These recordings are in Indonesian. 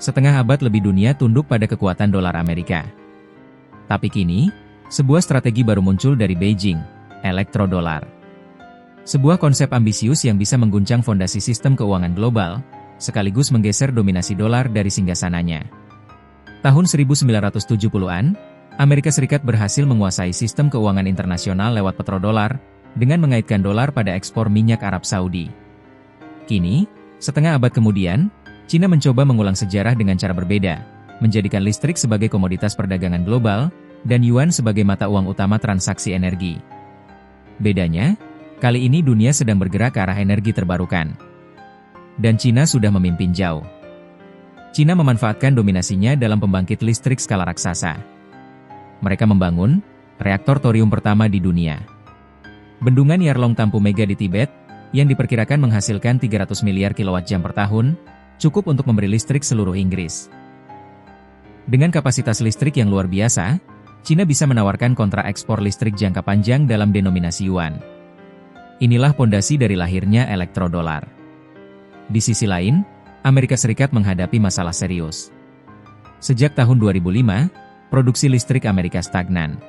setengah abad lebih dunia tunduk pada kekuatan dolar Amerika. Tapi kini, sebuah strategi baru muncul dari Beijing, elektrodolar. Sebuah konsep ambisius yang bisa mengguncang fondasi sistem keuangan global, sekaligus menggeser dominasi dolar dari singgasananya. Tahun 1970-an, Amerika Serikat berhasil menguasai sistem keuangan internasional lewat petrodolar, dengan mengaitkan dolar pada ekspor minyak Arab Saudi. Kini, setengah abad kemudian, Cina mencoba mengulang sejarah dengan cara berbeda, menjadikan listrik sebagai komoditas perdagangan global, dan yuan sebagai mata uang utama transaksi energi. Bedanya, kali ini dunia sedang bergerak ke arah energi terbarukan. Dan Cina sudah memimpin jauh. Cina memanfaatkan dominasinya dalam pembangkit listrik skala raksasa. Mereka membangun reaktor thorium pertama di dunia. Bendungan Yarlong Tampu Mega di Tibet, yang diperkirakan menghasilkan 300 miliar kilowatt-jam per tahun, cukup untuk memberi listrik seluruh Inggris. Dengan kapasitas listrik yang luar biasa, Cina bisa menawarkan kontrak ekspor listrik jangka panjang dalam denominasi yuan. Inilah pondasi dari lahirnya elektrodolar. Di sisi lain, Amerika Serikat menghadapi masalah serius. Sejak tahun 2005, produksi listrik Amerika stagnan.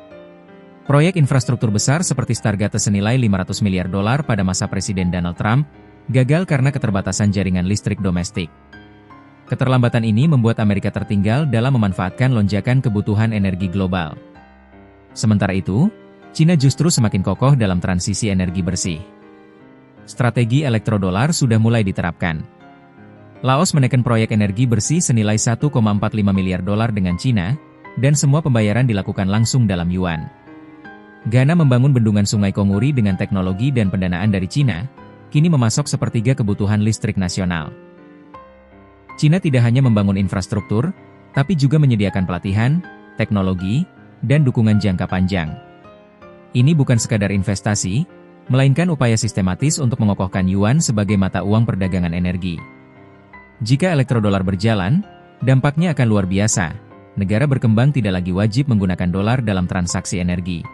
Proyek infrastruktur besar seperti Stargate senilai $500 miliar pada masa Presiden Donald Trump, gagal karena keterbatasan jaringan listrik domestik. Keterlambatan ini membuat Amerika tertinggal dalam memanfaatkan lonjakan kebutuhan energi global. Sementara itu, Cina justru semakin kokoh dalam transisi energi bersih. Strategi elektrodolar sudah mulai diterapkan. Laos menekan proyek energi bersih senilai $1,45 miliar dengan Cina, dan semua pembayaran dilakukan langsung dalam yuan. Ghana membangun bendungan Sungai Konguri dengan teknologi dan pendanaan dari Cina, kini memasok sepertiga kebutuhan listrik nasional. Cina tidak hanya membangun infrastruktur, tapi juga menyediakan pelatihan, teknologi, dan dukungan jangka panjang. Ini bukan sekadar investasi, melainkan upaya sistematis untuk mengokohkan yuan sebagai mata uang perdagangan energi. Jika elektrodolar berjalan, dampaknya akan luar biasa. Negara berkembang tidak lagi wajib menggunakan dolar dalam transaksi energi.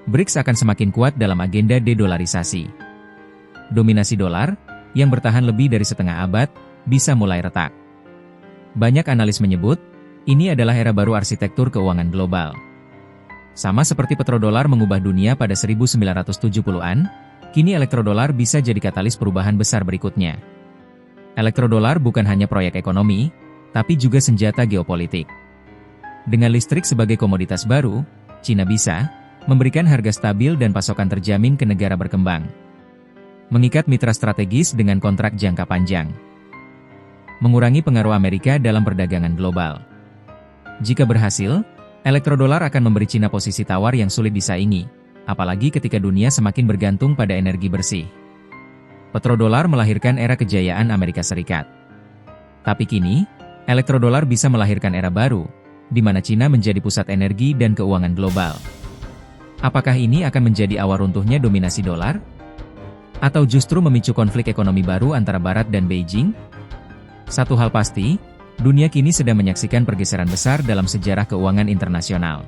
BRICS akan semakin kuat dalam agenda dedolarisasi. Dominasi dolar, yang bertahan lebih dari setengah abad, bisa mulai retak. Banyak analis menyebut, ini adalah era baru arsitektur keuangan global. Sama seperti petrodolar mengubah dunia pada 1970-an, kini elektrodolar bisa jadi katalis perubahan besar berikutnya. Elektrodolar bukan hanya proyek ekonomi, tapi juga senjata geopolitik. Dengan listrik sebagai komoditas baru, Cina bisa memberikan harga stabil dan pasokan terjamin ke negara berkembang. Mengikat mitra strategis dengan kontrak jangka panjang. Mengurangi pengaruh Amerika dalam perdagangan global. Jika berhasil, elektrodolar akan memberi Cina posisi tawar yang sulit disaingi, apalagi ketika dunia semakin bergantung pada energi bersih. Petrodolar melahirkan era kejayaan Amerika Serikat. Tapi kini, elektrodolar bisa melahirkan era baru, di mana Cina menjadi pusat energi dan keuangan global. Apakah ini akan menjadi awal runtuhnya dominasi dolar? Atau justru memicu konflik ekonomi baru antara Barat dan Beijing? Satu hal pasti, dunia kini sedang menyaksikan pergeseran besar dalam sejarah keuangan internasional.